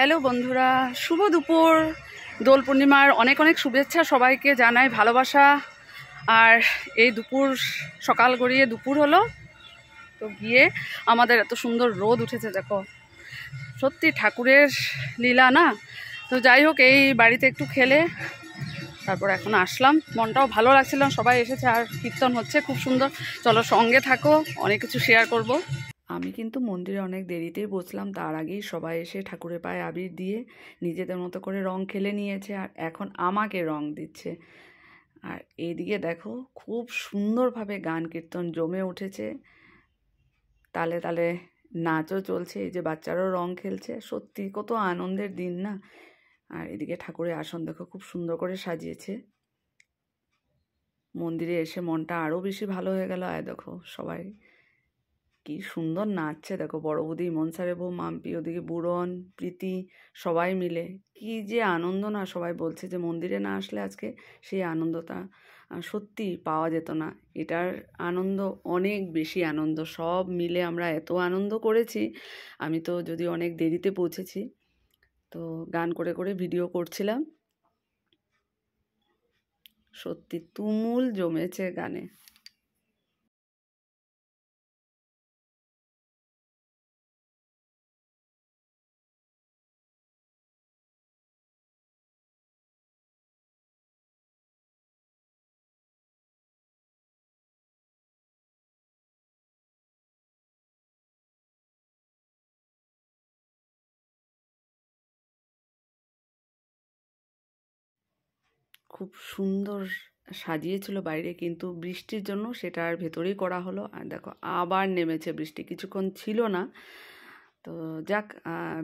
Hello বন্ধুরা, শুভ দুপুর। দোল পূর্ণিমার অনেক অনেক শুভেচ্ছা সবাইকে জানাই, ভালোবাসা। আর এই দুপুর সকাল গড়িয়ে দুপুর হলো, তো গিয়ে আমাদের এত সুন্দর রোদ উঠেছে দেখো, সত্যি ঠাকুরের লীলা না। তো যাই হোক, এই বাড়িতে একটু খেলে তারপর এখন আসলাম, মনটাও ভালো লাগছিল, সবাই এসেছে আর কীর্তন হচ্ছে খুব সুন্দর। চলো সঙ্গে থাকো, অনেক কিছু শেয়ার করব। আমি কিন্তু মন্দিরে অনেক দেরিতেই বসলাম, তার আগেই সবাই এসে ঠাকুরের পায়ে আবির দিয়ে নিজেদের মতো করে রং খেলে নিয়েছে আর এখন আমাকে রং দিচ্ছে। আর এইদিকে দেখো খুব সুন্দরভাবে গান কীর্তন জমে উঠেছে, তালে তালে নাচও চলছে, এই যে বাচ্চারাও রং খেলছে, সত্যি কত আনন্দের দিন না। আর এদিকে ঠাকুরের আসন দেখো খুব সুন্দর করে সাজিয়েছে। মন্দিরে এসে মনটা আরও বেশি ভালো হয়ে গেল। আর দেখো সবাই কি সুন্দর নাচছে, দেখো বড় বৌদি, মনসারে বউ, মাম্পি, ওদিকে বুড়ন, প্রীতি, সবাই মিলে কি যে আনন্দ না। সবাই বলছে যে মন্দিরে না আসলে আজকে সেই আনন্দটা সত্যি পাওয়া যেত না। এটার আনন্দ অনেক বেশি আনন্দ, সব মিলে আমরা এত আনন্দ করেছি। আমি তো যদি অনেক দেরিতে পৌঁছেছি, তো গান করে করে ভিডিও করছিলাম, সত্যি তুমুল জমেছে গানে। খুব সুন্দর সাজিয়েছিল বাইরে, কিন্তু বৃষ্টির জন্য সেটা আর ভেতরেই করা হলো। আর দেখো আবার নেমেছে বৃষ্টি, কিছুক্ষণ ছিল না। তো যাক,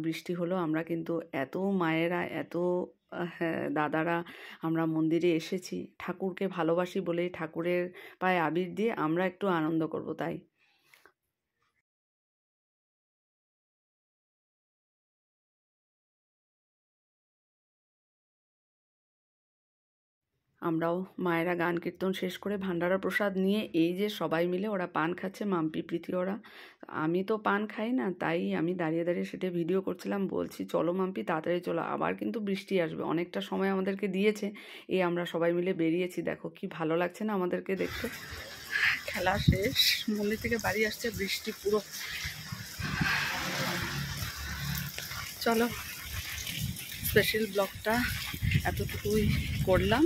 বৃষ্টি হলো। আমরা কিন্তু এত মায়েরা, এত হ্যাঁ দাদারা আমরা মন্দিরে এসেছি, ঠাকুরকে ভালোবাসি বলেই ঠাকুরের পায়ে আবির দিয়ে আমরা একটু আনন্দ করব, তাই আমরাও মায়েরা গান কীর্তন শেষ করে ভান্ডারা প্রসাদ নিয়ে এই যে সবাই মিলে ওরা পান খাচ্ছে, মাম্পি, প্রীতি ওরা। আমি তো পান খাই না, তাই আমি দাঁড়িয়ে দাঁড়িয়ে সেটা ভিডিও করছিলাম, বলছি চলো মাম্পি তাড়াতাড়ি চলো, আবার কিন্তু বৃষ্টি আসবে। অনেকটা সময় আমাদেরকে দিয়েছে, এই আমরা সবাই মিলে বেরিয়েছি। দেখো কি ভালো লাগছে না আমাদেরকে দেখতে। খেলা শেষ, মন্দির থেকে বাড়ি আসছে, বৃষ্টি পুরো। চলো স্পেশাল ব্লগটা এতটুকুই করলাম।